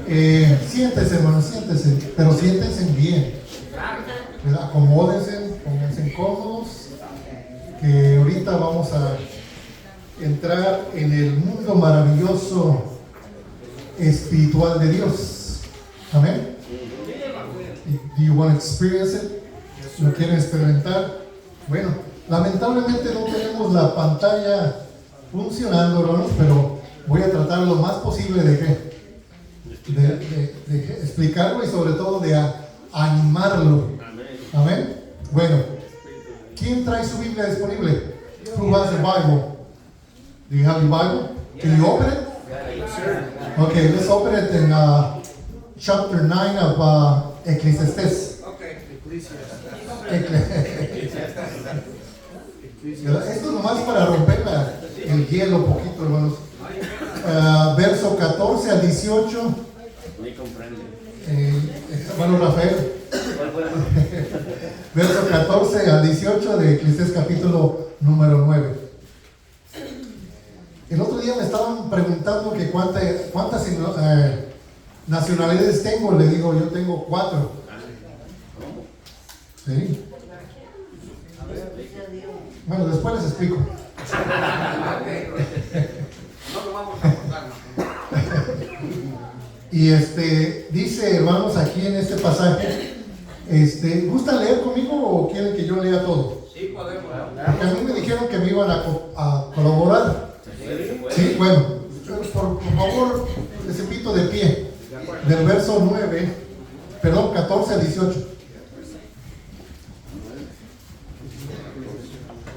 Siéntese, hermano, siéntese, pero siéntense bien. Acomódense, pónganse cómodos, que ahorita vamos a entrar en el mundo maravilloso espiritual de Dios. Amén. Do you want to experience it? ¿Lo quieren experimentar? Bueno, lamentablemente no tenemos la pantalla funcionando, hermanos, pero voy a tratar lo más posible de explicarlo y sobre todo de animarlo. Amén. Bueno, ¿quién trae su Biblia disponible? Who has the Bible? Do you have your Bible? Can you open it? Okay, let's open it in chapter 9 of Ecclesiastes. Esto es nomás para romper el hielo un poquito, hermanos. Verso 14 al 18. Ni comprende. Hermano Rafael. Verso 14 al 18 de Eclesiastés capítulo número 9. El otro día me estaban preguntando que cuántas nacionalidades tengo. Le digo, yo tengo 4. ¿Sí? Bueno, después les explico. Y dice, hermanos, aquí en este pasaje, ¿gustan leer conmigo o quieren que yo lea todo? Sí, podemos. Porque a mí me dijeron que me iban a colaborar. Sí, bueno, por favor, les invito de pie, del verso 14 al 18.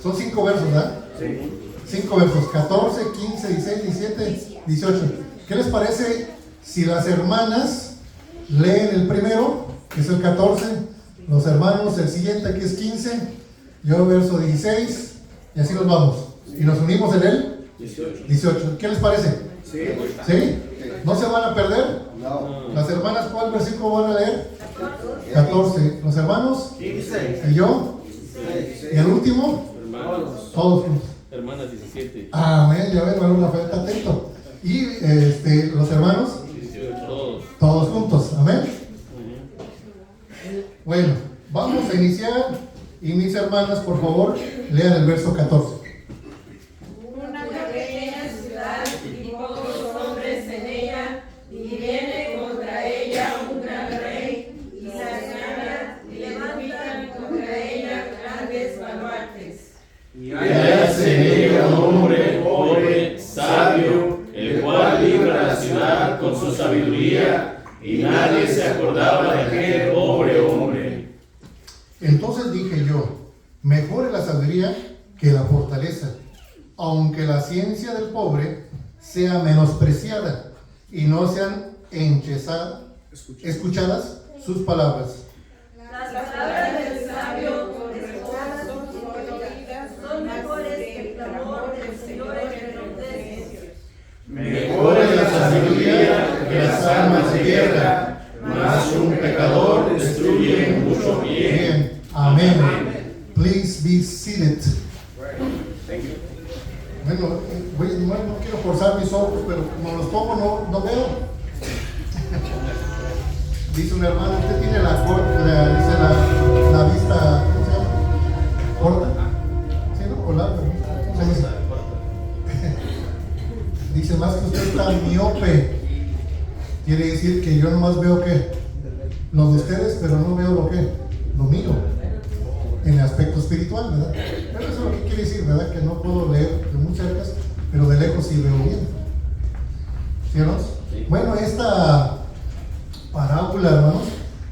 Son 5 versos, ¿verdad? Sí. 5 versos, 14, 15, 16, 17, 18. ¿Qué les parece si las hermanas leen el primero, que es el 14, los hermanos el siguiente, que es 15, yo verso 16, y así nos vamos? Y nos unimos en el 18. ¿Qué les parece? Sí. ¿Sí? ¿No se van a perder? No. Las hermanas, ¿cuál versículo van a leer? 14. ¿Los hermanos? 15. ¿Y yo? ¿Y el último? Hermanos. Todos juntos. Hermanas 17. Amén, ya ven, hermano Rafael está atento. Y los hermanos, 18. Todos. todos juntos. Amén. Bueno, vamos a iniciar. Y mis hermanas, por favor, lean el verso 14. Una pequeña ciudad y pocos hombres en ella, y viene contra ella un gran rey, y las gana y levantan contra ella grandes baluartes. Y Hállase en ella un hombre pobre, sabio, el cual libra la ciudad con su sabiduría, y nadie se acordaba de aquel pobre hombre. Entonces dije yo, mejor es la sabiduría que la fortaleza, aunque la ciencia del pobre sea menospreciada y no sean escuchadas sus palabras. Las palabras del sabio correctoras son mejores que el clamor del Señor engrandece. Mejor es la sabiduría que las armas de guerra, mas un pecador destruye mucho bien. Bien, amén. Please be seated. Bueno, no quiero forzar mis ojos, pero como los pongo no veo. Dice un hermano, usted tiene la vista, ¿cómo se llama? ¿Corta? Sí, ¿no? ¿O larga? ¿Cómo se dice? Dice, más que usted está miope. Quiere decir que yo nomás veo que lo de ustedes, pero no veo lo mío, en el aspecto espiritual, ¿verdad? Pero eso es lo que quiere decir, ¿verdad? Que no puedo leer de muy cerca, pero de lejos sí veo bien. ¿Sí, hermanos? Bueno, esta parábola, hermanos,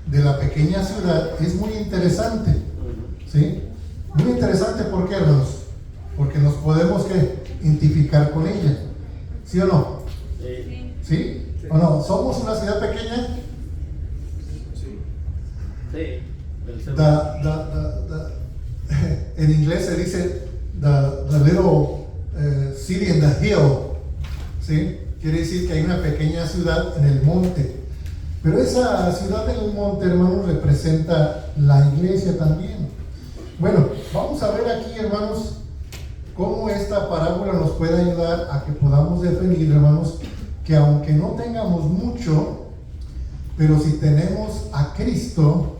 de la pequeña ciudad es muy interesante, ¿sí? Muy interesante, ¿por qué, hermanos? Porque nos podemos identificar con ella, ¿sí o no? ¿Sí? ¿O no? ¿Somos una ciudad pequeña? Sí. En inglés se dice the little city in the hill, ¿sí? Quiere decir que hay una pequeña ciudad en el monte. Pero esa ciudad en el monte, hermanos, representa la iglesia también. Bueno, vamos a ver aquí, hermanos, cómo esta parábola nos puede ayudar a que podamos definir, hermanos, que aunque no tengamos mucho, Pero si tenemos a Cristo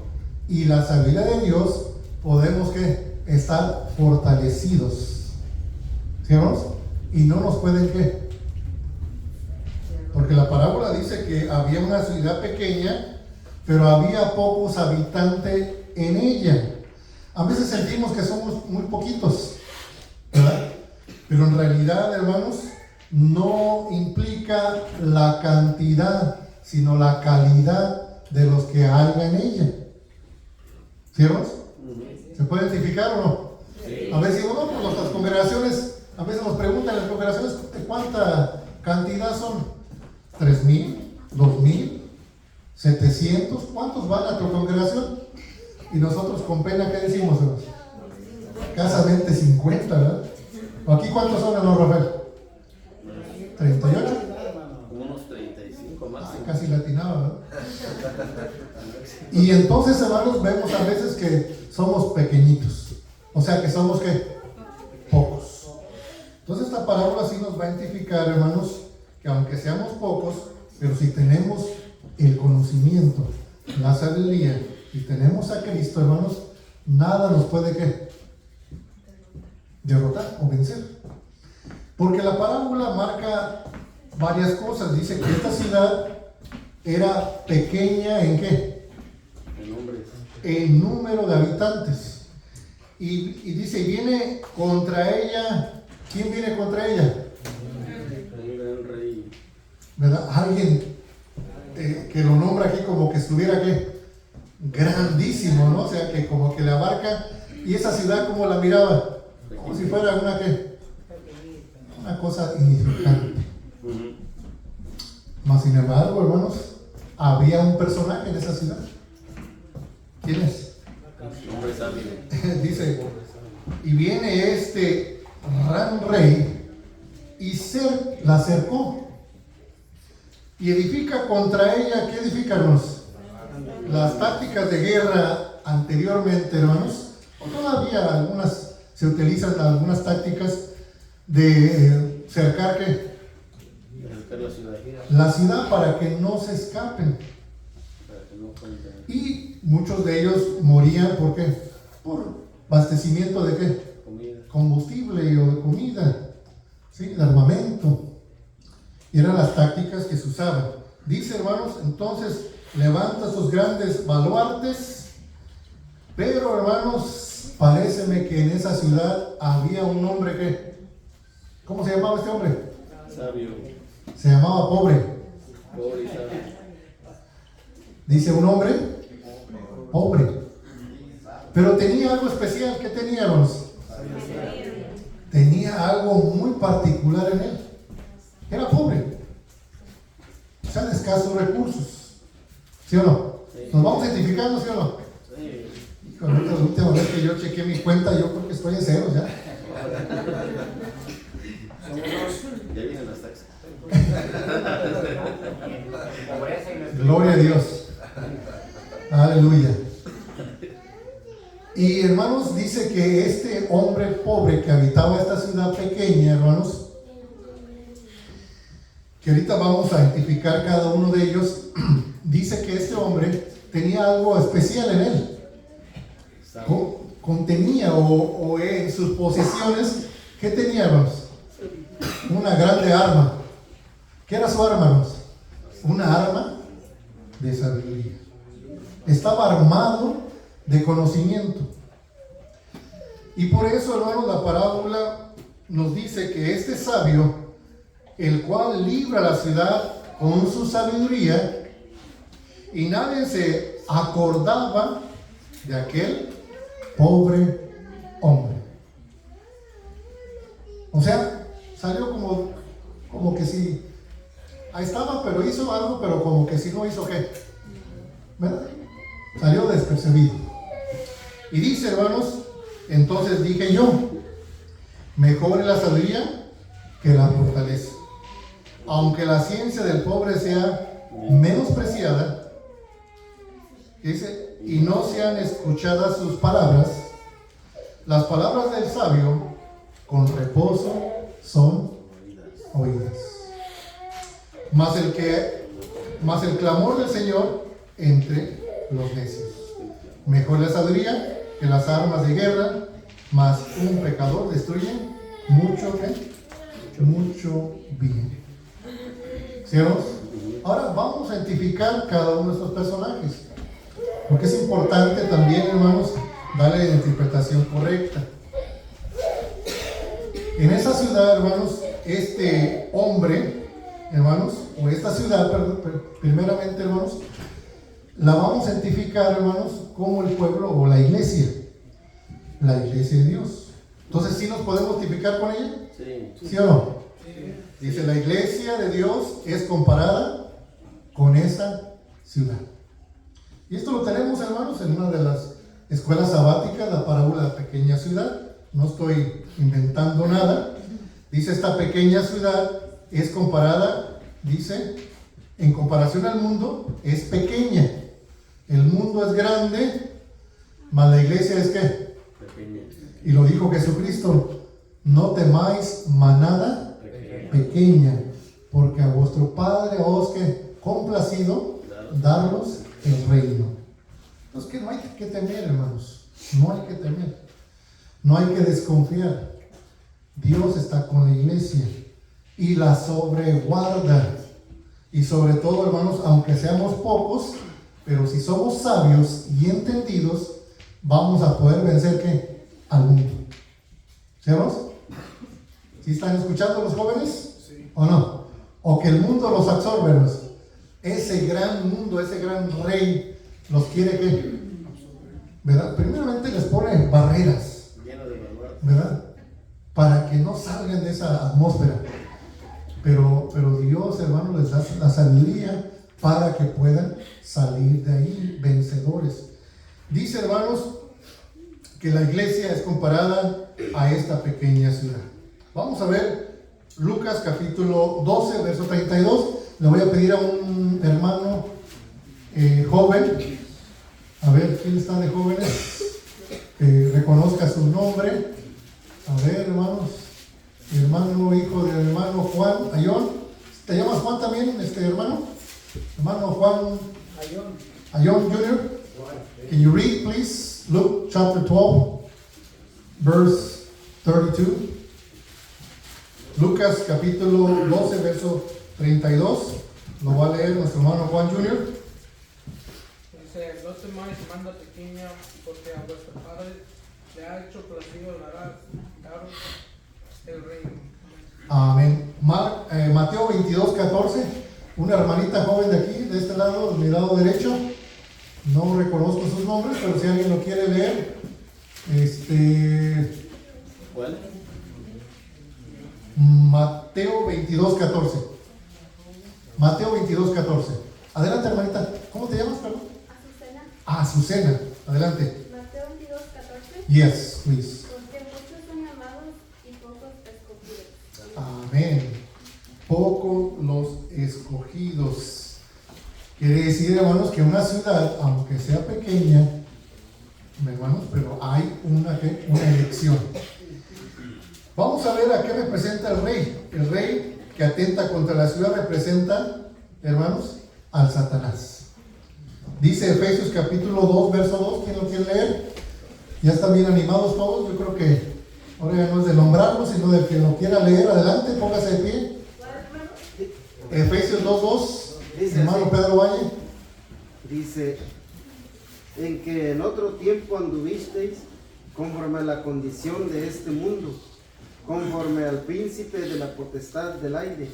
y la sabiduría de Dios, podemos estar fortalecidos. ¿Sí, hermanos? Y no nos pueden porque la parábola dice que había una ciudad pequeña, pero había pocos habitantes en ella. A veces sentimos que somos muy poquitos, ¿verdad? Pero en realidad, hermanos, no implica la cantidad, sino la calidad de los que hay en ella. ¿Sí, hermanos? ¿Se puede identificar o no? Sí. A veces, bueno, pues nuestras congregaciones, a veces nos preguntan en las congregaciones de cuánta cantidad son. 3,000, 2,000, 700, ¿cuántos van a tu congregación? Y nosotros con pena, ¿qué decimos, hermanos? Escasamente 50, ¿verdad? ¿Aquí cuántos son, hermano Rafael? 38. Unos 35 más. Casi latinaba, ¿verdad? Y entonces, hermanos, vemos a veces que somos pequeñitos. O sea, que somos pocos. Entonces esta parábola sí nos va a identificar, hermanos, que aunque seamos pocos, pero si tenemos el conocimiento, la sabiduría y tenemos a Cristo, hermanos, nada nos puede derrotar o vencer. Porque la parábola marca varias cosas. Dice que esta ciudad era pequeña ¿en qué? En nombres. En número de habitantes. Y dice, viene contra ella. ¿Quién viene contra ella? Un gran rey. ¿Verdad? Alguien que lo nombra aquí como que estuviera grandísimo, ¿no? O sea, que como que le abarca. Y esa ciudad, como la miraba, como si fuera una cosa insignificante. Mas sin embargo, hermanos, había un personaje en esa ciudad. ¿Quién es? Hombre sabio. Dice, y viene este gran rey y la cercó y edifica contra ella. ¿Qué edifica, hermanos? Las tácticas de guerra anteriormente, hermanos, o todavía algunas se utilizan algunas tácticas de cercar la ciudad para que no se escapen. Y muchos de ellos morían ¿por qué? Por abastecimiento de Comida. combustible o de comida, ¿sí? De armamento. Y eran las tácticas que se usaban. Dice, hermanos, entonces levanta sus grandes baluartes, pero, hermanos, paréceme que en esa ciudad había un hombre ¿cómo se llamaba este hombre? Sabio. Se llamaba pobre. Pobre y sabio. Dice un hombre pobre, pero tenía algo especial. ¿Qué tenía, hermanos? Tenía algo muy particular en él. Era pobre, o sea, de escasos recursos. ¿Sí o no? Sí. ¿Nos vamos identificando, sí o no? Sí. Híjole, la última vez que yo chequeé mi cuenta, yo creo que estoy en cero ya. Ya vienen las taxas. Gloria a Dios. Aleluya. Y hermanos, dice que este hombre pobre que habitaba esta ciudad pequeña, hermanos, que ahorita vamos a identificar cada uno de ellos, dice que este hombre tenía algo especial en él. Contenía o en sus posesiones, ¿qué tenía, hermanos? Una grande arma. ¿Qué era su arma, hermanos? Una arma de sabiduría. Estaba armado de conocimiento. Y por eso, hermanos, la parábola nos dice que este sabio, el cual libra la ciudad con su sabiduría, y nadie se acordaba de aquel pobre hombre. O sea, salió como que sí, ahí estaba, pero hizo algo, pero como que si no hizo qué, ¿verdad? Salió despercibido. Y dice, hermanos, entonces dije yo, mejor es la sabiduría que la fortaleza. Aunque la ciencia del pobre sea menospreciada, dice, y no sean escuchadas sus palabras, las palabras del sabio con reposo son oídas. Mas el clamor del Señor entre los necios. Mejor la sabiduría que las armas de guerra, mas un pecador destruye mucho bien. ¿Sí, hermanos? Ahora vamos a identificar cada uno de estos personajes, porque es importante también, hermanos, darle la interpretación correcta. En esa ciudad, hermanos, este hombre, hermanos, o esta ciudad, primeramente, hermanos, la vamos a identificar, hermanos, como el pueblo o la iglesia de Dios. Entonces, ¿sí nos podemos identificar con ella? Sí. ¿Sí o no? Sí. Dice, la iglesia de Dios es comparada con esa ciudad. Y esto lo tenemos, hermanos, en una de las escuelas sabáticas, la parábola de la pequeña ciudad. No estoy inventando nada. Dice, esta pequeña ciudad es comparada, dice, en comparación al mundo, es pequeña. El mundo es grande, mas la iglesia es ¿qué? Pequeña. Y lo dijo Jesucristo, no temáis manada pequeña, porque a vuestro Padre os que complacido daros el reino. Entonces que no hay que temer, hermanos, no hay que temer, no hay que desconfiar. Dios está con la iglesia y la sobreguarda. Y sobre todo, hermanos, aunque seamos pocos, pero si somos sabios y entendidos, vamos a poder vencer ¿qué? Al mundo. ¿Sí, hermanos? ¿Sí están escuchando los jóvenes? Sí. ¿O no? O que el mundo los absorbe, hermanos. Ese gran mundo, ese gran rey, los quiere ¿qué? ¿Verdad? Primeramente les pone barreras, ¿verdad? Para que no salgan de esa atmósfera. Pero Dios, hermanos, les da la sabiduría para que puedan salir de ahí vencedores. Dice, hermanos, que la iglesia es comparada a esta pequeña ciudad. Vamos a ver Lucas capítulo 12, verso 32. Le voy a pedir a un hermano joven, a ver quién está de jóvenes, que reconozca su nombre. A ver, hermanos, mi hermano, hijo del hermano Juan Ayón. ¿Te llamas Juan también, hermano? Hermano Juan Ayón Jr. Can you read, please? Luke chapter 12, verse 32. Lucas capítulo 12, verso 32. Lo va a leer nuestro hermano Juan Jr. Dice, no temáis manda pequeña, porque a vuestro Padre le ha hecho placido daros el reino. Amén. Mateo 22, 14. Una hermanita joven de aquí, de este lado, de mi lado derecho. No reconozco sus nombres, pero si alguien lo quiere leer. ¿Cuál? Mateo 22, 14. Mateo 22, 14. Adelante, hermanita. ¿Cómo te llamas, perdón? Azucena. Azucena. Adelante. Mateo 22, 14. Yes, please. Porque muchos son llamados y pocos escogidos. Amén. Pocos los escogidos. Quiere decir, hermanos, que una ciudad, aunque sea pequeña, hermanos, pero hay una elección. Vamos a ver a qué representa el rey. El rey que atenta contra la ciudad representa, hermanos, al Satanás. Dice Efesios capítulo 2, verso 2. ¿Quién lo quiere leer? Ya están bien animados todos. Yo creo que ahora ya no es de nombrarlos, sino del que lo quiera leer. Adelante, póngase de pie. Efesios 2, 2. Hermano así, Pedro Valle. Dice, en que en otro tiempo anduvisteis conforme a la condición de este mundo, conforme al príncipe de la potestad del aire,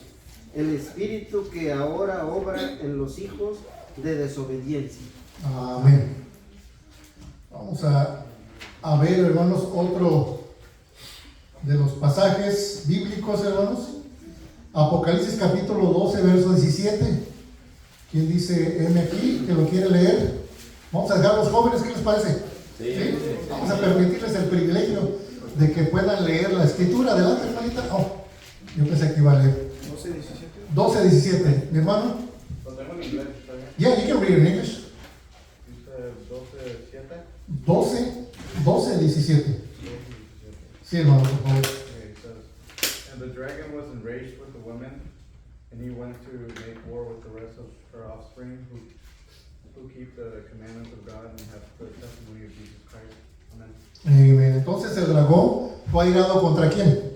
el espíritu que ahora obra en los hijos de desobediencia. Amén. Vamos a ver, hermanos, otro de los pasajes bíblicos, hermanos. Apocalipsis capítulo 12, verso 17. ¿Quién dice M aquí que lo quiere leer? Vamos a dejar a los jóvenes, ¿qué les parece? ¿Sí? Vamos a permitirles el privilegio de que puedan leer la escritura. Adelante, hermanita. Oh, yo pensé que iba a leer. 12, 17. ¿Mi hermano? Lo tengo en inglés, ¿está bien? Yeah, you can read in English. Dice 12, 17. Sí, hermano, por favor. Okay, it says, and the dragon was enraged with the woman, and he went to make war with the rest of her offspring, who keep the commandments of God and have the testimony of Jesus Christ. Amen. Entonces el dragón fue airado ¿contra quién?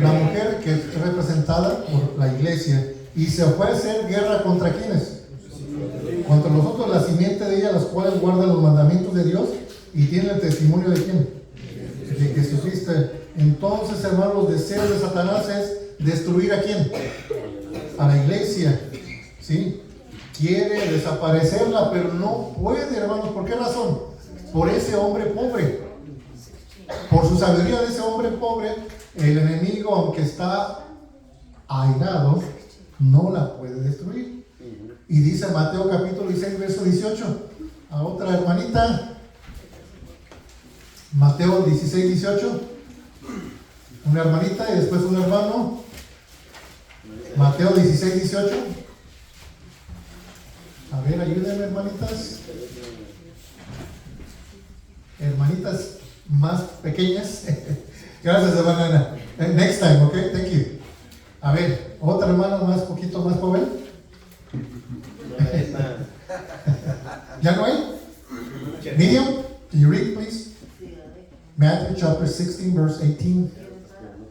La mujer, que es representada por la iglesia, y se fue a hacer guerra ¿contra quiénes? Contra los otros, la simiente de ella, las cuales guardan los mandamientos de Dios y tienen el testimonio de quién? De Jesucristo. Entonces, hermanos, los deseos de Satanás es destruir ¿a quién? A la iglesia, ¿sí? Quiere desaparecerla, pero no puede, hermanos. ¿Por qué razón? Por ese hombre pobre. Por su sabiduría de ese hombre pobre, el enemigo, aunque está airado, no la puede destruir. Y dice Mateo capítulo 16, verso 18. A otra hermanita. Mateo 16, 18. Una hermanita y después un hermano. Mateo 16, 18. A ver, ayúdenme, hermanitas. Hermanitas más pequeñas. Gracias, hermana Ana. Next time, ok, thank you. A ver, otra hermana más, poquito más joven. ¿Ya no hay? Miriam, can you read, please? Matthew chapter 16, verse 18.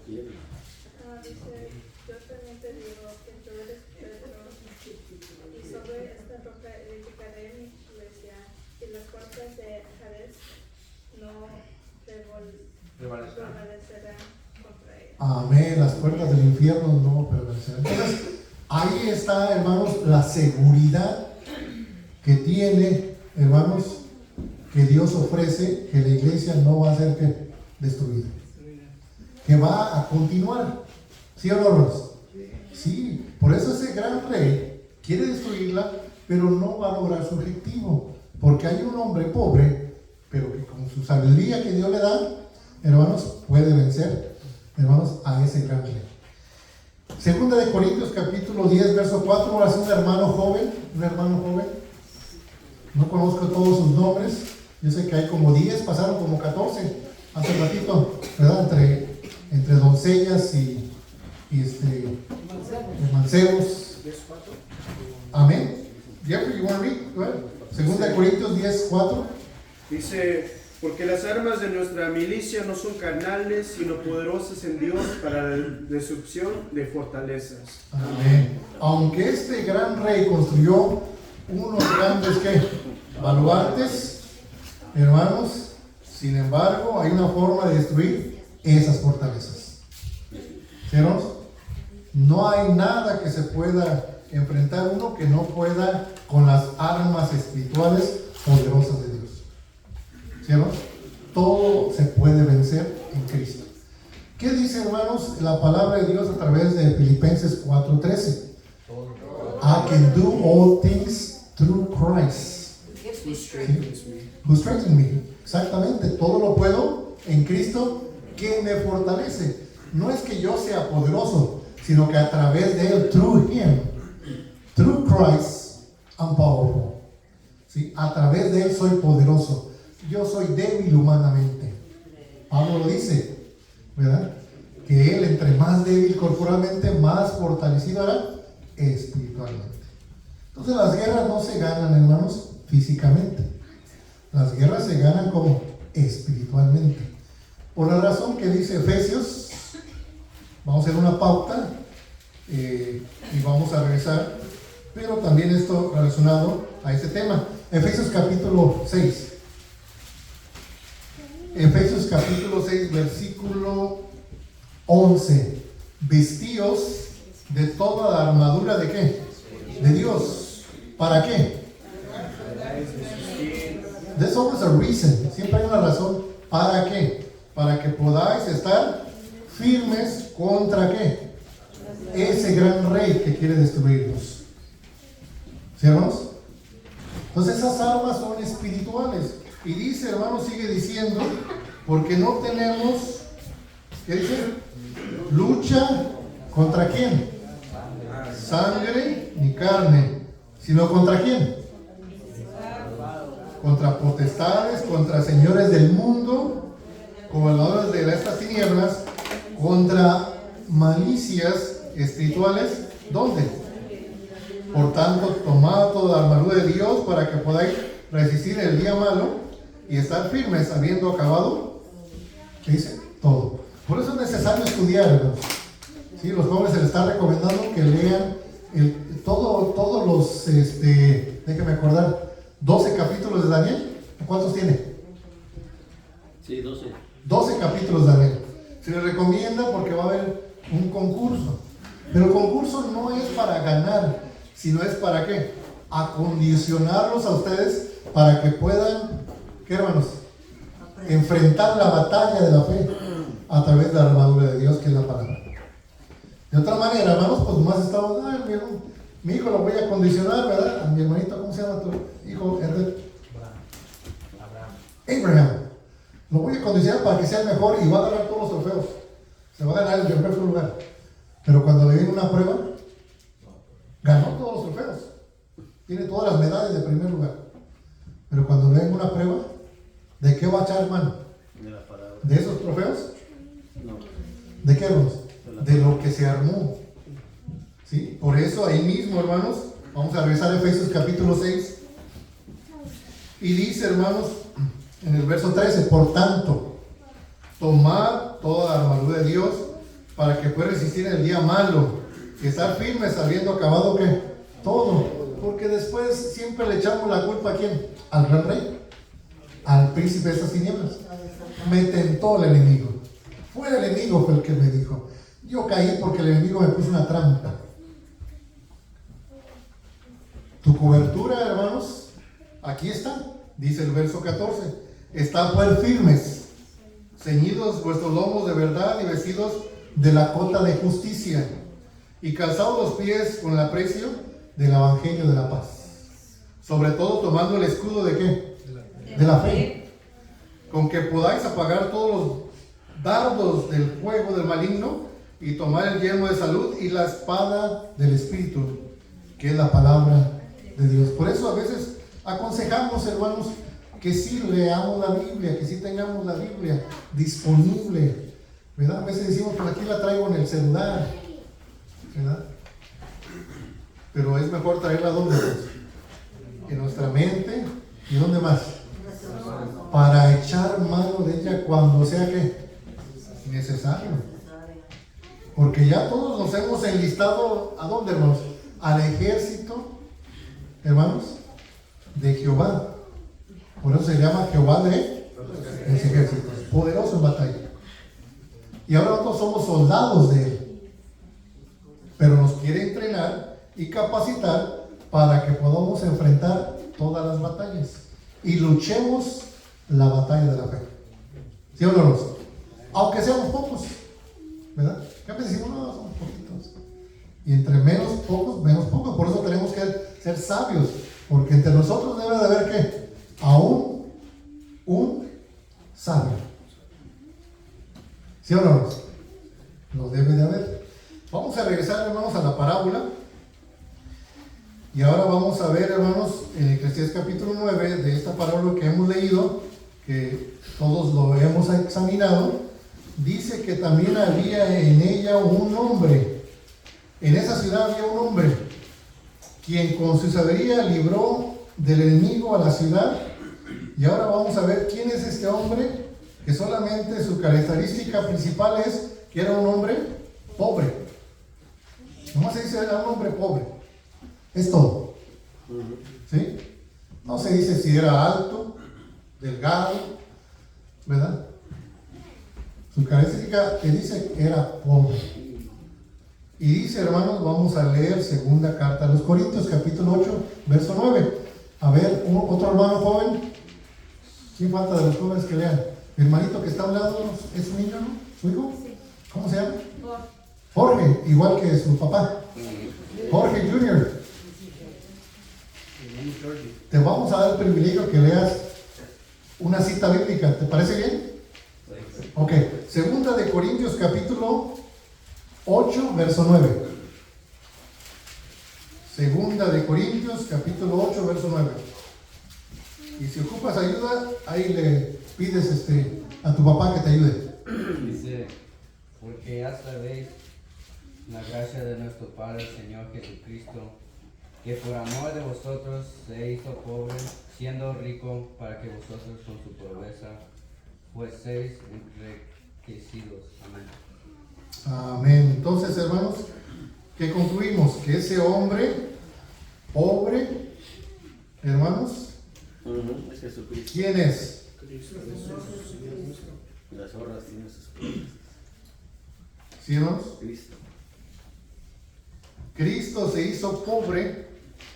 Dice, yo también te digo que tú eres Pedro, y sobre esta roca edificaré mi iglesia, y las puertas de Hades no prevalecerán contra ella. Amén, las puertas del infierno no prevalecerán. Entonces, ahí está, hermanos, la seguridad que tiene, hermanos, que Dios ofrece, que la iglesia no va a ser ¿qué? Destruida, que va a continuar. ¿Sí o no, hermanos? Sí, por eso ese gran rey quiere destruirla, pero no va a lograr su objetivo, porque hay un hombre pobre, pero que con su sabiduría que Dios le da, hermanos, puede vencer, hermanos, a ese gran rey. Segunda de Corintios capítulo 10, verso 4. Ahora sí, un hermano joven. No conozco todos sus nombres. Yo sé que hay como 10, pasaron como 14 hace ratito, ¿verdad? Entre doncellas y mancebos. Amén. Jeffrey, you want to read? Go ahead. Segunda de Corintios 10, 4. Dice, porque las armas de nuestra milicia no son carnales, sino poderosas en Dios para la destrucción de fortalezas. Amén. Aunque este gran rey construyó unos grandes baluartes, hermanos, sin embargo, hay una forma de destruir esas fortalezas. ¿Sí, hermanos? No hay nada que se pueda enfrentar uno que no pueda con las armas espirituales poderosas de Dios. ¿Sí, hermanos? Todo se puede vencer en Cristo. ¿Qué dice, hermanos, la palabra de Dios a través de Filipenses 4:13? I can do all things through Christ, Who strengthens me. who strengthens me. Exactamente, todo lo puedo en Cristo que me fortalece. No es que yo sea poderoso, sino que a través de Él, through Him, through Christ, I'm powerful. ¿Sí? A través de Él soy poderoso. Yo soy débil humanamente. Pablo lo dice, ¿verdad? Que Él, entre más débil corporalmente, más fortalecido era espiritualmente. Entonces las guerras no se ganan, hermanos, físicamente. Las guerras se ganan como espiritualmente. Por la razón que dice Efesios, vamos a hacer una pauta y vamos a regresar, pero también esto relacionado a este tema. Efesios capítulo 6. Efesios capítulo 6, versículo 11. Vestíos de toda la armadura de ¿qué? De Dios. ¿Para qué? There's always a reason. Siempre hay una razón. ¿Para qué? Para que podáis estar firmes contra ¿qué? Ese gran rey que quiere destruirnos. ¿Sí, hermanos? Entonces esas armas son espirituales. Y dice, hermanos, sigue diciendo, porque no tenemos, ¿qué dice? Lucha contra quién? Sangre ni carne, sino contra quién? Contra potestades, contra señores del mundo, gobernadores de estas tinieblas, contra malicias espirituales. ¿Dónde? Por tanto, tomad toda la armadura de Dios para que podáis resistir el día malo y estar firmes habiendo acabado, ¿qué dice? Todo. Por eso es necesario estudiar, hermanos. ¿Sí? Los jóvenes se les está recomendando que lean todos los, déjenme acordar, 12 capítulos de Daniel. ¿Cuántos tiene? Sí, 12. 12 capítulos de Daniel. Se les recomienda porque va a haber un concurso. Pero el concurso no es para ganar, sino es para ¿qué? Acondicionarlos a ustedes para que puedan, ¿qué, hermanos? Enfrentar la batalla de la fe a través de la armadura de Dios, que es la palabra. De otra manera, hermanos, pues más estamos, mi hijo lo voy a condicionar, ¿verdad? A mi hermanito, ¿cómo se llama tu hijo? Abraham. Lo voy a condicionar para que sea el mejor y va a ganar todos los trofeos. Se va a ganar el primer lugar. Pero cuando le viene una prueba, ganó todos los trofeos. Tiene todas las medallas de primer lugar. Pero cuando le venga una prueba, ¿de qué va a echar mano? De la palabra. ¿De esos trofeos? No. ¿De qué, hermanos? De lo que se armó. ¿Sí? Por eso ahí mismo, hermanos, vamos a regresar a Efesios capítulo 6. Y dice, hermanos, en el verso 13, por tanto, tomad toda la armadura de Dios para que pueda resistir en el día malo y estar firmes habiendo acabado ¿qué? Todo. Porque después siempre le echamos la culpa ¿a quién? Al gran rey, al príncipe de estas tinieblas. Me tentó el enemigo. Fue el enemigo fue el que me dijo. Yo caí porque el enemigo me puso una trampa. Tu cobertura, hermanos, aquí está, dice el verso 14. Estad pues firmes, ceñidos vuestros lomos de verdad y vestidos de la cota de justicia, y calzados los pies con el aprecio del evangelio de la paz. Sobre todo tomando el escudo de ¿qué? De la fe, con que podáis apagar todos los dardos del fuego del maligno y tomar el yelmo de salud y la espada del Espíritu, que es la palabra de Dios. Por eso a veces aconsejamos, hermanos, que sí leamos la Biblia, que sí tengamos la Biblia disponible, ¿verdad? A veces decimos, pues aquí la traigo en el celular, ¿verdad? Pero es mejor traerla ¿dónde? En nuestra mente. ¿Y dónde más? Para echar mano de ella cuando sea que necesario. Porque ya todos nos hemos enlistado, ¿a dónde, hermanos? Al ejército, hermanos, de Jehová. Por eso se llama Jehová de los ejércitos, poderoso en batalla. Y ahora nosotros somos soldados de él. Pero nos quiere entrenar y capacitar para que podamos enfrentar todas las batallas y luchemos la batalla de la fe. ¿Sí o no? Aunque seamos pocos, ¿verdad? ¿Qué me decimos? No, somos poquitos. Y entre menos pocos, menos pocos. Por eso tenemos que ser sabios, porque entre nosotros debe de haber ¿qué? Aún un sabio. ¿Sí o no? Lo debe de haber. Vamos a regresar, hermanos, a la parábola. Y ahora vamos a ver, hermanos, en Eclesiastés capítulo 9, de esta parábola que hemos leído, que todos lo hemos examinado. Dice que también había en ella un hombre. En esa ciudad había un hombre, quien con su sabiduría libró del enemigo a la ciudad. Y ahora vamos a ver quién es este hombre, que solamente su característica principal es que era un hombre pobre. Nomás se dice era un hombre pobre. Es todo. ¿Sí? No se dice si era alto, delgado, ¿verdad? Su característica que dice que era pobre. Y dice, hermanos, vamos a leer segunda carta a los Corintios, capítulo 8, verso 9. A ver, otro hermano joven. ¿Quién falta de los jóvenes que lean? Mi hermanito que está a un lado es un niño, ¿no? ¿Su hijo? ¿Cómo se llama? Jorge, igual que su papá. Jorge Jr. Te vamos a dar el privilegio que leas una cita bíblica. ¿Te parece bien? Ok. Segunda de Corintios, capítulo 8, verso 9. Segunda de Corintios, capítulo 8, verso 9. Y si ocupas ayuda, ahí le pides a tu papá que te ayude. Dice, porque ya sabéis la gracia de nuestro Padre, Señor Jesucristo, que por amor de vosotros se hizo pobre, siendo rico, para que vosotros con su pobreza fueseis enriquecidos. Amén. Amén. Entonces, hermanos, ¿qué concluimos? Que ese hombre pobre, hermanos, Es Jesucristo. ¿quién es? Las obras tienen sus obras. ¿Sí, hermanos? Cristo. Cristo se hizo pobre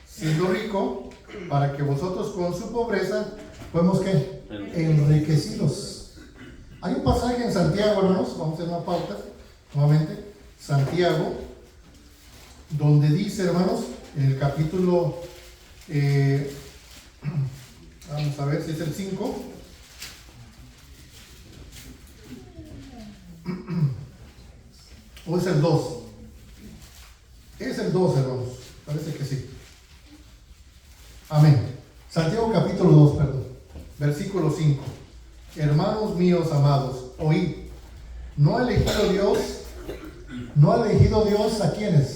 siendo rico para que vosotros con su pobreza fuimos ¿qué? Enriquecidos. Hay un pasaje en Santiago, hermanos, vamos a hacer una pauta nuevamente. Santiago, donde dice, hermanos, en el capítulo vamos a ver si es el 5. ¿O es el 2? Es el 2, hermanos. Parece que sí. Amén. Santiago capítulo 2, perdón. Versículo 5. Hermanos míos amados, oíd. ¿No ha elegido Dios a quiénes?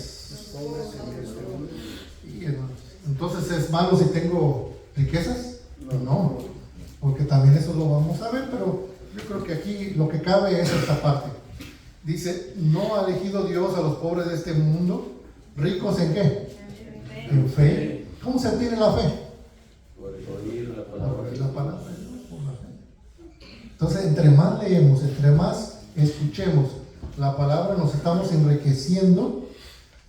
Sí, hermanos. Entonces, ¿es malo si tengo riquezas? No. Porque también eso lo vamos a ver, pero yo creo que aquí lo que cabe es esta parte. Dice, ¿no ha elegido Dios a los pobres de este mundo? ¿Ricos en qué? En fe. ¿Cómo se tiene la fe? Por oír la palabra. Por oír la palabra, por la fe. Entonces, entre más leemos, entre más escuchemos la palabra, nos estamos enriqueciendo,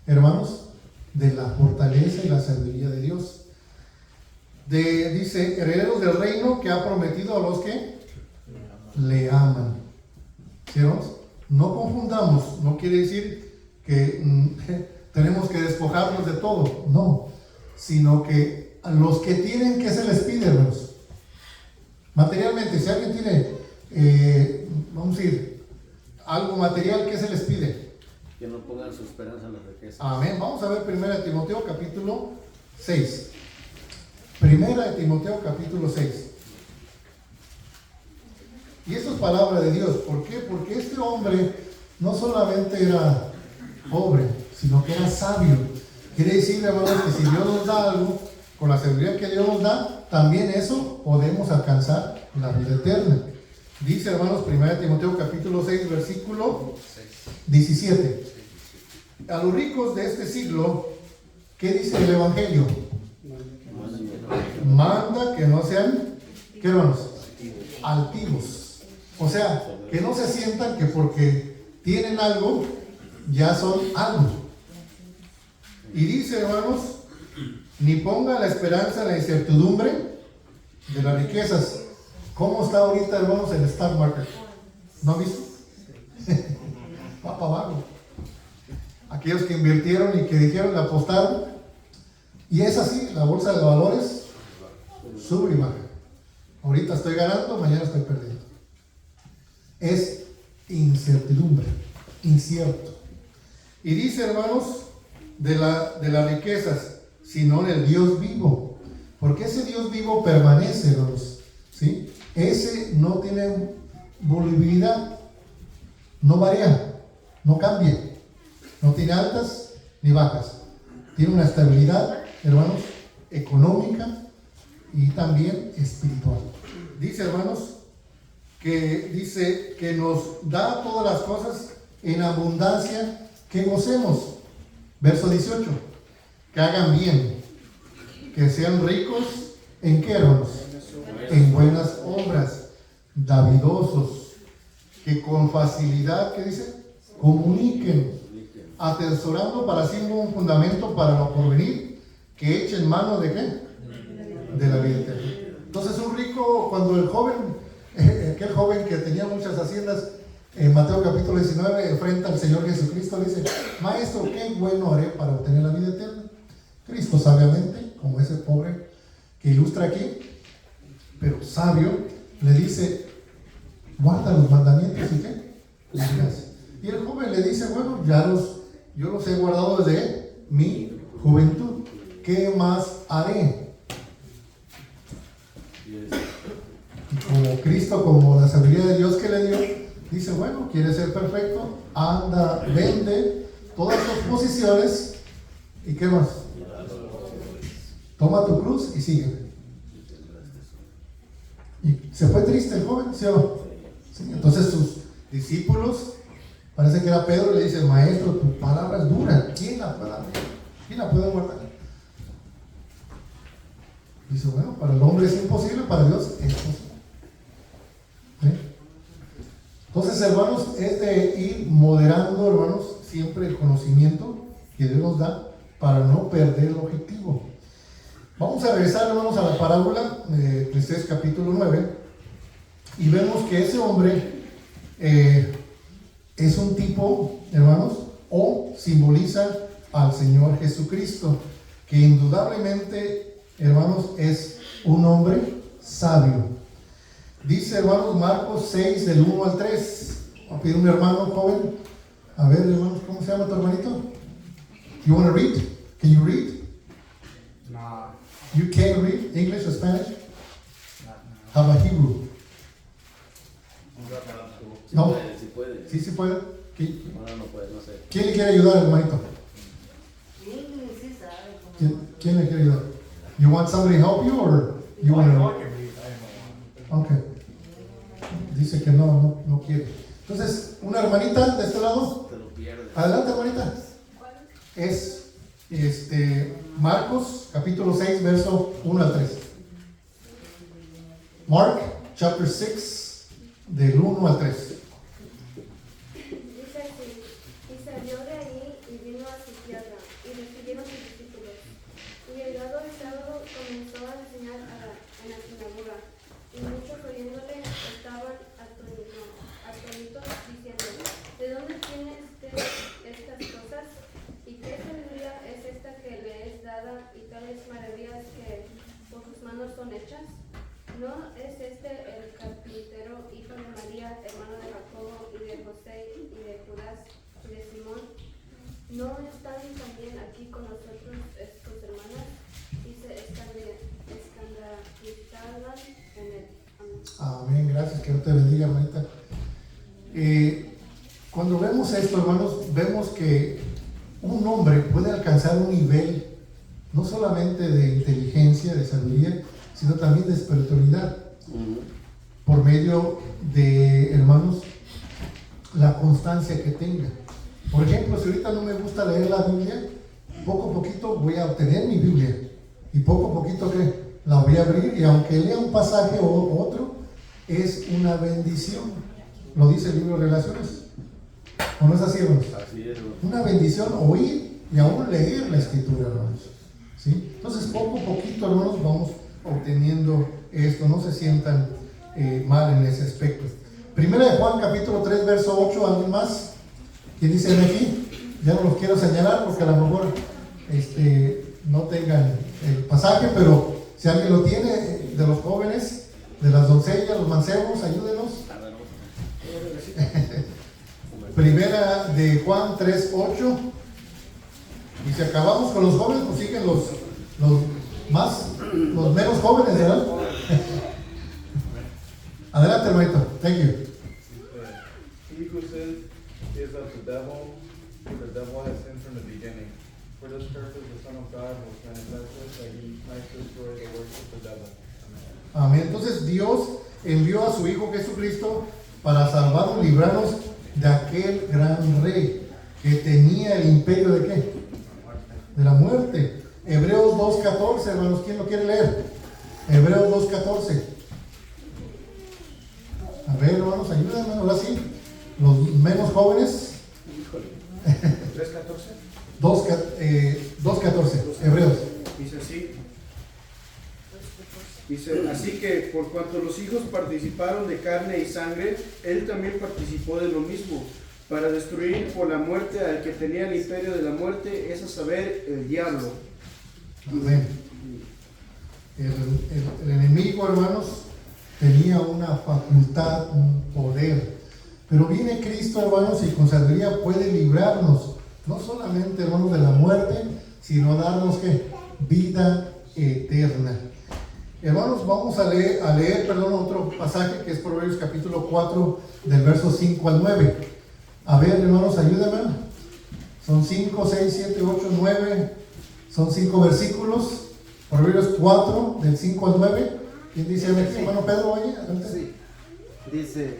hermanos, de la fortaleza y la sabiduría de Dios. Dice, herederos del reino que ha prometido a los que le aman. ¿Sí, hermanos? No confundamos, no quiere decir que tenemos que despojarnos de todo, no, sino que a los que tienen, ¿qué se les pide, hermanos? Materialmente, si alguien tiene, vamos a decir, algo material, ¿qué se les pide? Que no pongan su esperanza en las riquezas. Amén. Vamos a ver 1 Timoteo capítulo 6. 1 Timoteo capítulo 6. Y esto es palabra de Dios. ¿Por qué? Porque este hombre no solamente era pobre, sino que era sabio. Quiere decir, hermanos, que si Dios nos da algo, con la sabiduría que Dios nos da, también eso podemos alcanzar la vida eterna. Dice, hermanos, 1 Timoteo capítulo 6, versículo 17. A los ricos de este siglo, ¿qué dice el Evangelio? Manda que no sean, ¿qué, hermanos? Altivos. O sea, que no se sientan que porque tienen algo, ya son algo. Y dice, hermanos, ni ponga la esperanza en la incertidumbre de las riquezas. ¿Cómo está ahorita, hermanos, el stock market? ¿No han visto? Va para abajo. Aquellos que invirtieron y que dijeron, le apostaron. Y es así, la bolsa de valores sube y baja. Ahorita estoy ganando, mañana estoy perdiendo. Es incertidumbre, incierto. Y dice, hermanos, de las riquezas, sino en el Dios vivo. Porque ese Dios vivo permanece, hermanos. ¿Sí? Ese no tiene volubilidad, no varía, no cambia, no tiene altas ni bajas. Tiene una estabilidad, hermanos, económica y también espiritual. Dice, hermanos, que nos da todas las cosas en abundancia que gocemos. Verso 18. Que hagan bien, que sean ricos, ¿en qué, hermanos? En buenas obras, davidosos, que con facilidad, ¿qué dice? Comuniquen, atesorando para sí un fundamento para lo porvenir, que echen mano de qué? De la vida eterna. Entonces un rico, cuando el joven, aquel joven que tenía muchas haciendas, en Mateo capítulo 19, enfrenta al Señor Jesucristo, dice, Maestro, ¿qué bueno haré para obtener la vida eterna? Cristo sabiamente, como ese pobre que ilustra aquí, pero sabio, le dice, guarda los mandamientos y qué. Y el joven le dice, bueno, yo los he guardado desde mi juventud. ¿Qué más haré? Y como Cristo, como la sabiduría de Dios que le dio, dice, bueno, ¿quieres ser perfecto? Anda, vende todas tus posiciones. ¿Y qué más? Toma tu cruz y sígueme. Y se fue triste el joven, ¿sí o no? Sí. Entonces sus discípulos, parece que era Pedro, le dice: maestro, tu palabra es dura, ¿quién la puede guardar? Dice: bueno, para el hombre es imposible, para Dios es posible. ¿Sí? Entonces, hermanos, es de ir moderando, hermanos, siempre el conocimiento que Dios nos da para no perder el objetivo. Vamos a regresar, hermanos, a la parábola de Eclesiastés capítulo 9 y vemos que ese hombre es un tipo, hermanos, o simboliza al Señor Jesucristo, que indudablemente, hermanos, es un hombre sabio. Dice, hermanos, Marcos 6 del 1 al 3. Voy a pedir un hermano joven. A ver, hermanos, ¿cómo se llama tu hermanito? You want to read? Can you read? Nah. You can read English or Spanish? Nah. How about Hebrew? No. Si puede. Sí, sí puede. No puede, no sé. ¿Quién le quiere ayudar, hermanito? ¿Quién le quiere ayudar? You want somebody to help you or you want to? Okay. Dice que no quiere. Entonces, una hermanita de este lado. Te lo pierdes. Adelante, hermanita. Es Marcos capítulo 6 verso 1 al 3. Mark chapter 6 del 1 al 3. Dice así: y salió de ahí y vino a su tierra, y le siguieron sus discípulos. Y llegado el sábado comenzó a enseñar en la sinagoga, y muchos oyéndole estaban atónitos, diciendo: ¿de dónde tiene estas cosas? ¿Y qué sabiduría es esta que le es dada, y tales maravillas que por sus manos son hechas? ¿No es este el carpintero, hijo de María, hermano de Jacobo, y de José, y de Judas, y de Simón? ¿No están también aquí con nosotros sus hermanas? Y se escandalizaban en él. Amén, gracias, que Dios te bendiga, hermanita. Cuando vemos esto, hermanos, vemos que un hombre puede alcanzar un nivel no solamente de inteligencia, de sabiduría, sino también de espiritualidad, por medio de, hermanos, la constancia que tenga. Por ejemplo, si ahorita no me gusta leer la Biblia, poco a poquito voy a obtener mi Biblia, y poco a poquito que la voy a abrir, y aunque lea un pasaje o otro, es una bendición. Lo dice el libro de Relaciones. ¿O no es así, hermanos? Así es, hermano. Una bendición oír y aún leer la escritura, hermanos. ¿Sí? Entonces, poco a poquito, hermanos, vamos obteniendo esto. No se sientan mal en ese aspecto. Primera de Juan, capítulo 3, verso 8. ¿Alguien más? ¿Quién dice de aquí? Ya no los quiero señalar porque a lo mejor no tengan el pasaje, pero si alguien lo tiene, de los jóvenes, de las doncellas, los mancebos, ayúdenos. Primera de Juan 3, 8. Y si acabamos con los jóvenes, pues siguen los menos jóvenes, ¿verdad? Adelante, hermanito. Thank you. He who sins is of the devil, for the devil has sinned from the beginning. For this purpose the Son of God was manifested, that he might destroy the works of the devil. Amén. Entonces Dios envió a su Hijo Jesucristo para salvarnos, librarnos de aquel gran rey que tenía el imperio de ¿qué? De la muerte. Hebreos 2.14, hermanos, ¿quién lo quiere leer? Hebreos 2.14. A ver, hermanos, ayúdenme, ahora sí. Los menos jóvenes. 2.14, Hebreos. Dice así. Dice, así que por cuanto los hijos participaron de carne y sangre, él también participó de lo mismo, para destruir por la muerte al que tenía el imperio de la muerte, es a saber, el diablo. Amén. El enemigo, hermanos, tenía una facultad, un poder. Pero viene Cristo, hermanos, y con sabiduría puede librarnos, no solamente, hermanos, de la muerte, sino darnos ¿qué? Vida eterna. Hermanos, vamos a leer, otro pasaje que es Proverbios capítulo 4, del verso 5 al 9. A ver, hermanos, ayúdenme. Son 5, 6, 7, 8, 9. Son 5 versículos. Proverbios 4, del 5 al 9. ¿Quién dice hermano Pedro? Oye, adelante. Sí. Dice,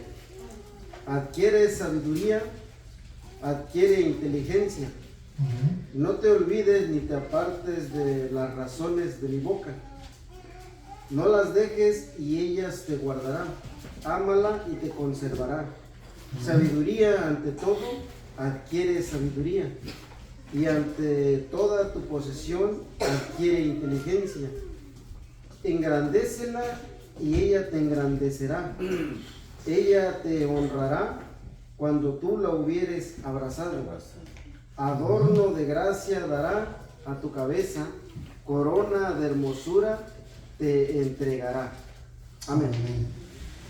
adquiere sabiduría, adquiere inteligencia. No te olvides ni te apartes de las razones de mi boca. No las dejes y ellas te guardarán. Ámala y te conservará. Sabiduría ante todo, adquiere sabiduría. Y ante toda tu posesión, adquiere inteligencia. Engrandécela y ella te engrandecerá. Ella te honrará cuando tú la hubieres abrazado. Adorno de gracia dará a tu cabeza, corona de hermosura te entregará. Amén.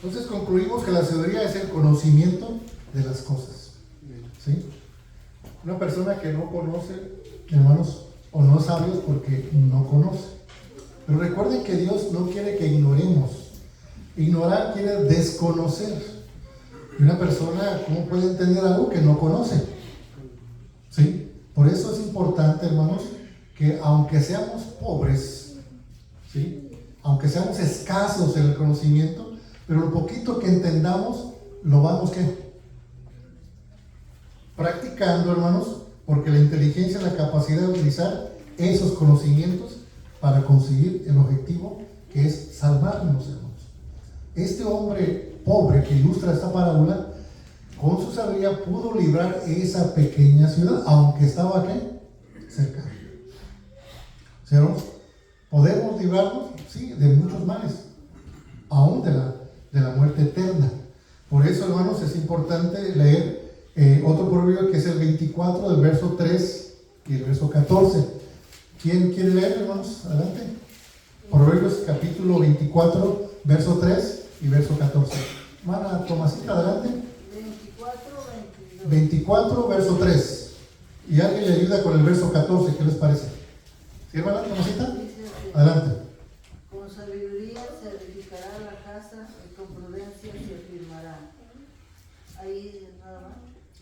Entonces concluimos que la sabiduría es el conocimiento de las cosas. ¿Sí? Una persona que no conoce, hermanos, o no sabe es porque no conoce. Pero recuerden que Dios no quiere que ignoremos. Ignorar quiere desconocer. Y una persona, ¿cómo puede entender algo que no conoce? ¿Sí? Por eso es importante, hermanos, que aunque seamos pobres, ¿sí? Aunque seamos escasos en el conocimiento, pero lo poquito que entendamos, lo vamos ¿qué? Practicando, hermanos, porque la inteligencia es la capacidad de utilizar esos conocimientos para conseguir el objetivo que es salvarnos, hermanos. Este hombre pobre que ilustra esta parábola, con su sabiduría pudo librar esa pequeña ciudad, aunque estaba ¿qué? Cerca. ¿Sí, hermanos? ¿Podemos librarnos? Sí, de muchos males, aún de la muerte eterna. Por eso, hermanos, es importante leer otro proverbio que es el 24 del verso 3 y el verso 14. ¿Quién quiere leer, hermanos? Adelante. Proverbios capítulo 24, verso 3 y verso 14. Hermana Tomasita, adelante. 24, verso 3. Y alguien le ayuda con el verso 14, ¿qué les parece? ¿Sí, hermana Tomasita? Adelante. Con sabiduría se edificará la casa y con prudencia se afirmará. Ahí nada más.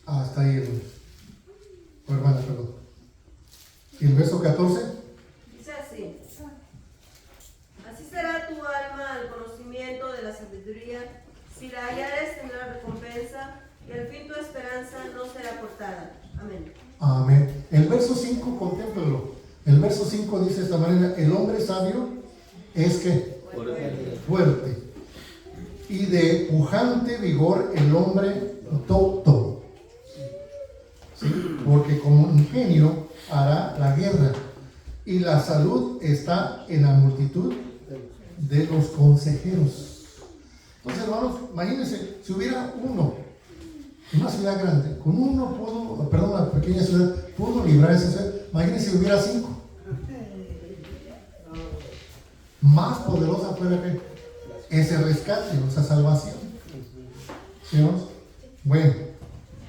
Hasta ahí, hermano. Hermana, perdón. ¿Y el verso 14? Dice así: así será tu alma al conocimiento de la sabiduría. Si la hallares tendrás recompensa, y al fin tu esperanza no será cortada. Amén. Amén. El verso 5, contémplalo. El verso 5 dice de esta manera: el hombre sabio es que fuerte, y de pujante vigor el hombre docto. ¿Sí? Porque como ingenio hará la guerra, y la salud está en la multitud de los consejeros. Entonces, hermanos, imagínense, si hubiera uno, una ciudad grande, con uno pudo, perdón, una pequeña ciudad, pudo librar esa ciudad. Imagínense si hubiera 5. Más poderosa fuera que ese rescate, esa salvación. ¿Sí, hermanos? Bueno,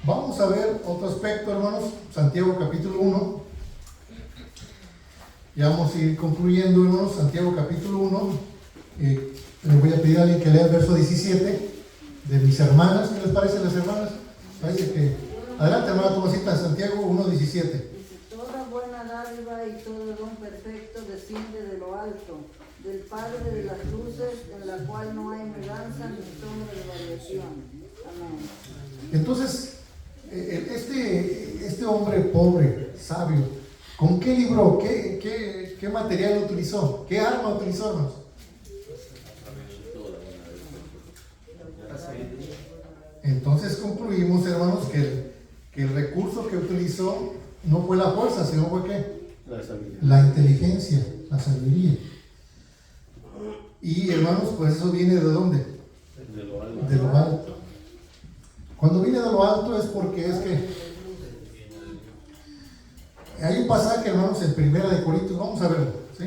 vamos a ver otro aspecto, hermanos. Santiago capítulo 1. Ya vamos a ir concluyendo, hermanos. Santiago capítulo 1. Le voy a pedir a alguien que lea el verso 17 de mis hermanas. ¿Qué les parece las hermanas? Parece que... Adelante, hermana Tomasita, Santiago 1:17. Dice, toda buena dádiva y todo don perfecto desciende de lo alto, del Padre de las luces, en la cual no hay mudanza ni sombra de variación. Amén. Entonces, este hombre pobre, sabio, ¿con qué libro, qué material utilizó? ¿Qué arma utilizó, hermanos? Entonces concluimos, hermanos, que el recurso que utilizó no fue la fuerza, sino fue ¿qué? La inteligencia, la sabiduría. Y, hermanos, pues eso viene ¿de dónde? De lo alto. De lo alto. Cuando viene de lo alto es porque es que hay un pasaje, hermanos, en 1 Corintios, vamos a verlo, ¿sí?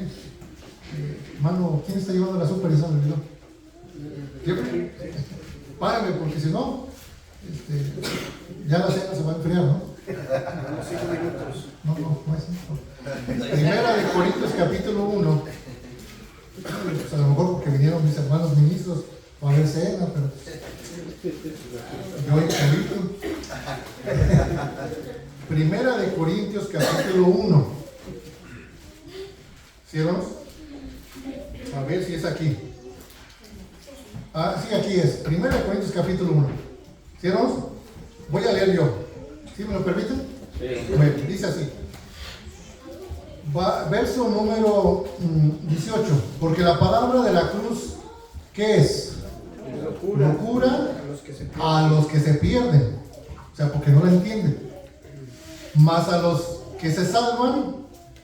Hermano, ¿quién está llevando la super y se me olvidó? Párame, porque si no, ya la cena se va a enfriar, ¿no? 5 minutos. No es eso. 1 Corintios capítulo 1. Pues a lo mejor porque vinieron mis hermanos ministros para ver cena, pero yo invito. 1 Corintios capítulo 1. ¿Sí, hermanos? si es aquí. Sí, aquí es. 1 Corintios capítulo 1. ¿Sí, hermanos? Voy a leer yo. ¿Sí me lo permiten? Sí. Bueno, dice así. Verso número 18. Porque la palabra de la cruz, ¿qué es? Locura a los que se pierden. O sea, porque no la entienden. Más a los que se salvan,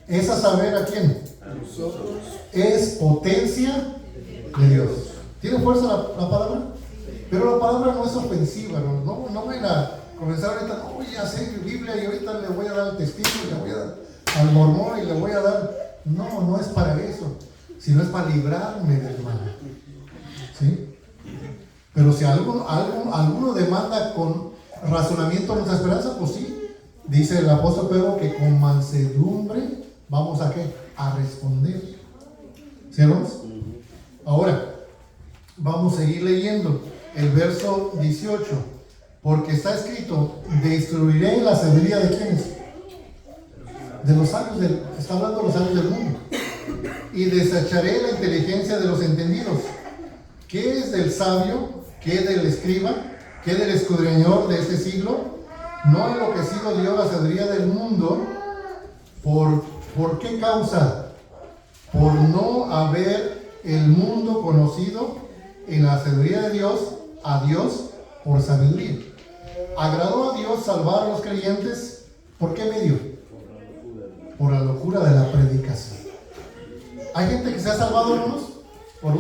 es a saber a quién. A nosotros. Es potencia de Dios. ¿Tiene fuerza la palabra? Pero la palabra no es ofensiva, no voy a comenzar ahorita, no voy a hacer Biblia y ahorita le voy a dar al testigo y le voy a dar al mormón y le voy a dar. No es para eso, sino es para librarme del mal. ¿Sí? Pero si alguno demanda con razonamiento nuestra esperanza, pues sí. Dice el apóstol Pedro que con mansedumbre vamos a ¿qué? A responder. ¿Sí, hermanos? Ahora, vamos a seguir leyendo el verso 18. Porque está escrito, destruiré la sabiduría de ¿quiénes? De los sabios está hablando de los sabios del mundo. Y desecharé la inteligencia de los entendidos. ¿Qué es del sabio? ¿Qué es del escriba? ¿Qué es del escudriñador de este siglo? No ha enloquecido Dios la sabiduría del mundo. ¿Por qué causa? Por no haber el mundo conocido en la sabiduría de Dios, a Dios por sabiduría. Agradó a Dios salvar a los creyentes. ¿Por qué medio? Por la locura de la predicación. Hay gente que se ha salvado, hermanos, por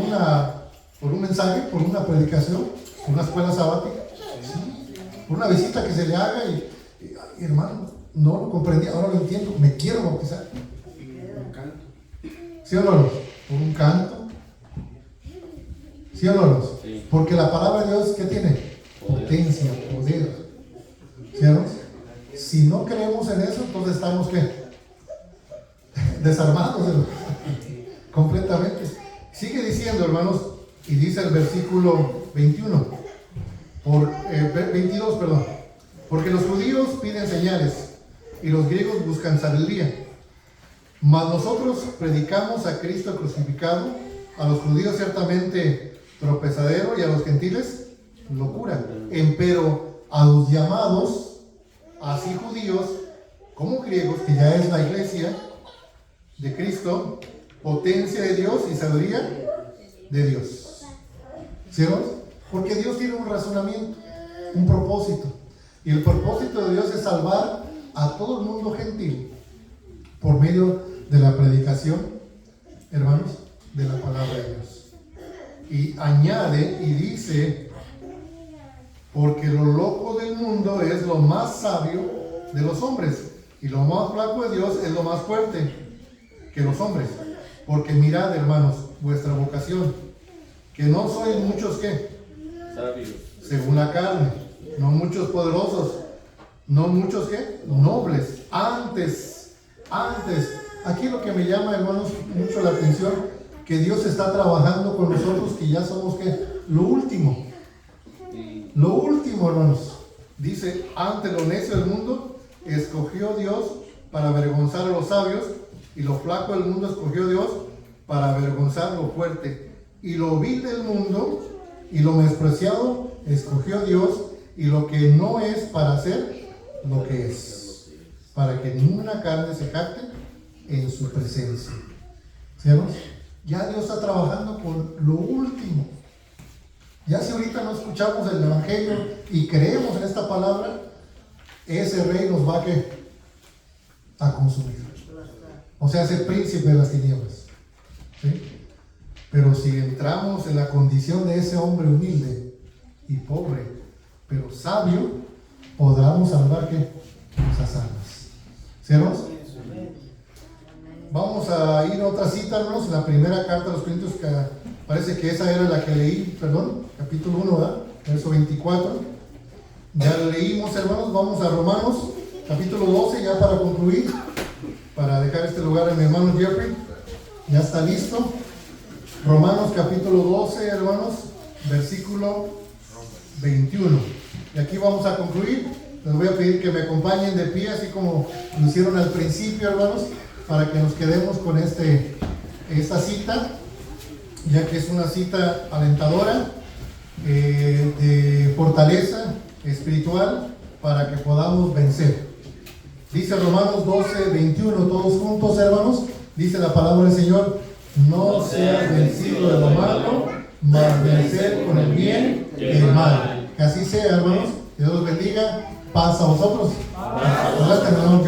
un mensaje, por una predicación, por una escuela sabática, ¿sí? Por una visita que se le haga y hermano, no lo comprendí, ahora lo entiendo, me quiero bautizar. ¿Sí o no? Por un canto. ¿Sí o no? Sí. Porque la palabra de Dios, ¿qué tiene? Potencia, poder. ¿Sí o no? Si no creemos en eso, entonces estamos ¿qué? Desarmados, hermanos. Completamente. Sigue diciendo, hermanos, y dice el versículo 22, perdón. Porque los judíos piden señales y los griegos buscan sabiduría. Mas nosotros predicamos a Cristo crucificado, a los judíos ciertamente tropezadero y a los gentiles locura. Empero a los llamados, así judíos como griegos, que ya es la iglesia de Cristo, potencia de Dios y sabiduría de Dios. ¿Sí, hermanos? Porque Dios tiene un razonamiento, un propósito. Y el propósito de Dios es salvar a todo el mundo gentil por medio de la predicación, hermanos, de la palabra de Dios. Y añade y dice, porque lo loco del mundo es lo más sabio de los hombres, y lo más flaco de Dios es lo más fuerte que los hombres. Porque mirad, hermanos, vuestra vocación, que no sois muchos ¿qué? Sabios. Según la carne, no muchos poderosos, no muchos ¿qué? Nobles. Antes, aquí lo que me llama, hermanos, mucho la atención, que Dios está trabajando con nosotros, que ya somos ¿qué? Lo último, hermanos. Dice, ante lo necio del mundo, escogió Dios para avergonzar a los sabios, y lo flaco del mundo escogió Dios para avergonzar lo fuerte. Y lo vil del mundo y lo menospreciado escogió Dios, y lo que no es para hacer lo que es, para que ninguna carne se jacte en su presencia. ¿Sí, hermanos? Ya Dios está trabajando con lo último. Ya si ahorita no escuchamos el evangelio y creemos en esta palabra, ese rey nos va a consumir. O sea, ese príncipe de las tinieblas. ¿Sí? Pero si entramos en la condición de ese hombre humilde y pobre, pero sabio, podremos salvar ¿qué? Esas almas. ¿Sí, hermanos? Vamos a ir a otra cita, hermanos, en la primera carta de los Corintios, que parece que esa era la que leí, capítulo 1, ¿verdad? Verso 24. Ya leímos, hermanos. Vamos a Romanos, capítulo 12, ya para concluir, para dejar este lugar a mi hermano Jeffrey. Ya está listo. Romanos, capítulo 12, hermanos, versículo 21. Y aquí vamos a concluir. Les voy a pedir que me acompañen de pie, así como lo hicieron al principio, hermanos, para que nos quedemos con esta cita. ya que es una cita alentadora, de fortaleza espiritual para que podamos vencer. Dice Romanos 12:21, todos juntos, hermanos, dice la palabra del Señor: no seas vencido de lo malo, mas vencer con el bien el mal. Que así sea, hermanos. Dios los bendiga. Paz a vosotros. Adelante, hermano.